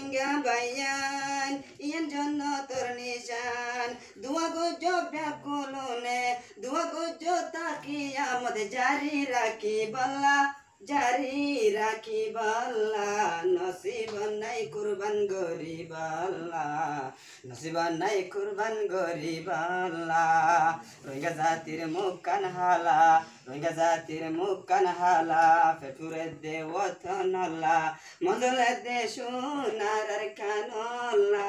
রোহিঙ্গা ভাইয়ান ইয়ান জন্য তোর নিশান দুয়া গো ব্যাকুলনে দুয়া গো তাকিয়া মধ্যে জারি রাখি বল্লা জারি রাখি বল্লা নসিব নাই কুরবান গরিব আল্লাহ নসিব নাই কুরবান গরিব আল্লাহ রোহিঙ্গা জাতির মুখ কান হালা রোহিঙ্গা জাতির মুখ কান হালা ফেটুরে দে ওতনলা মজলে দে সোনার কানলা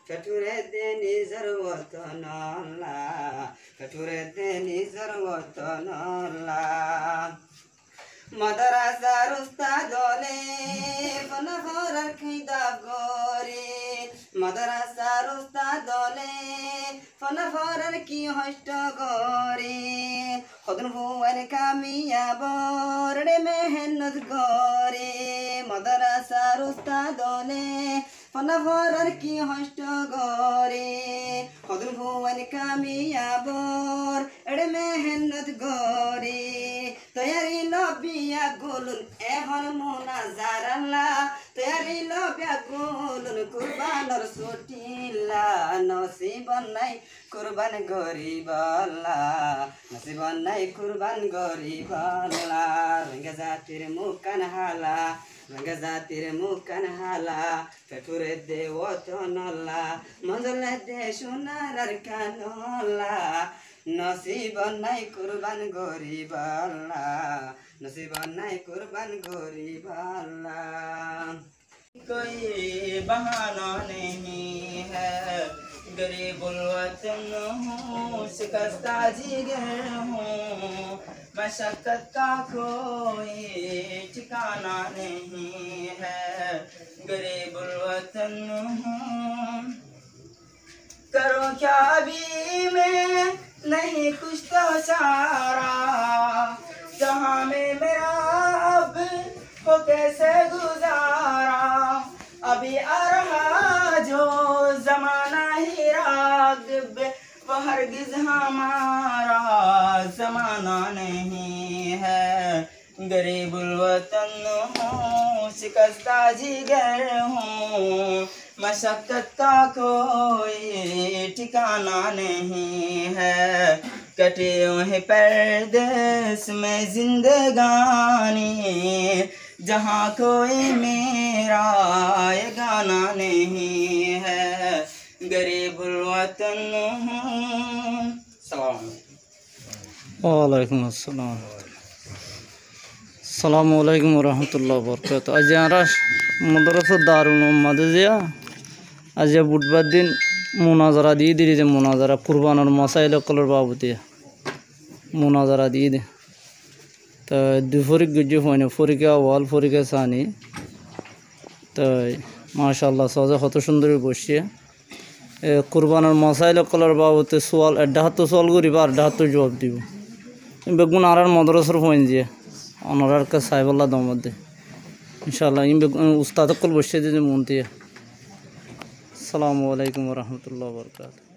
ফেটুরে দে নিজর ওতনলা ফেটুরে দে নিজর ওতনলা মাদ্রাসার উস্তাদ হলে ফনফরার খিতাব করে মাদ্রাসার উস্তাদ হলে ফনফরার কি হষ্ট করে খদন ভুয়ার কামিয়াব রে মেহনত করে মাদ্রাসার উস্তাদ হলে ফনফরার কি হষ্ট করে খদন ভুয়ার কামিয়াব রে মেহনত করে তৈয়ারি লবিয়া গোলুন এখন মোনাজার আল্লাহ তৈয়ারি লবিয়া গোলুন কুরবানর ছুটিলা নসিব নাই কুরবান গরিব আল্লাহ নসিব নাই কুরবান গরিব আল্লাহ রোহিঙ্গা জাতির মুখ কান হালা রোহিঙ্গা জাতির মুখ কান হালা ফেটুরে দে ওতনলা মজলে দে সোনার কানলা নসিব নাই কুরবান গরিব আল্লাহ नसीब नहीं कुर्बान गरीब अल्लाह कोई बहाना नहीं है गरीबुल वतन हूँ शिकस्ता जिगर हूँ मशक्कत का कोई ठिकाना नहीं है गरीबुल वतन हूँ करो क्या अभी मैं नहीं कुछ तो सारा जहाँ में मेरा अब हो कैसे गुजारा अभी आ रहा जो जमाना ही राग़िब वो हरगिज़ हमारा जमाना नहीं है गरीबुल वतन हूँ शिकस्ता जिगर हूँ मशक्क़त का कोई ठिकाना नहीं है कटे हुए परदेस में जिंदगानी जहाँ कोई मेरा ये गाना नहीं है गरीबुल वतन हूँ। वालेकुम अस्सलाम अस्सलामु अलैकुम वरहमतुल्लाहि वबरकातुहू। आज আমরা মাদ্রাসা দারুল মাদেজিয়া আজ বুধবার দিন মুনাজারা দিয়ে দিয়েছে মুনাজারা কুরবানোর মাসাইল কলর বাবুতে মুনাজারা দিয়ে দে তো দুপুরে গুজি হয়নি ফরিকা ওয়াল ফরিকা সানি তো মাশাআল্লাহ সজা কত সুন্দর বসছে কুরবানোর মাসাইল কলর বাবুতে সোয়াল ডাহাত সোয়াল করিব আর ডাহাত জবাব দিব বেগুন আর মাদ্রাসার হইন যে অনারার কা সাহেবুল্লাহ দমদে ইনশাআল্লাহ ইন উস্তাদ কল বসে যে মন দিয়ে আসসালামু আলাইকুম ওয়া রাহমাতুল্লাহি ওয়া বারাকাতুহু।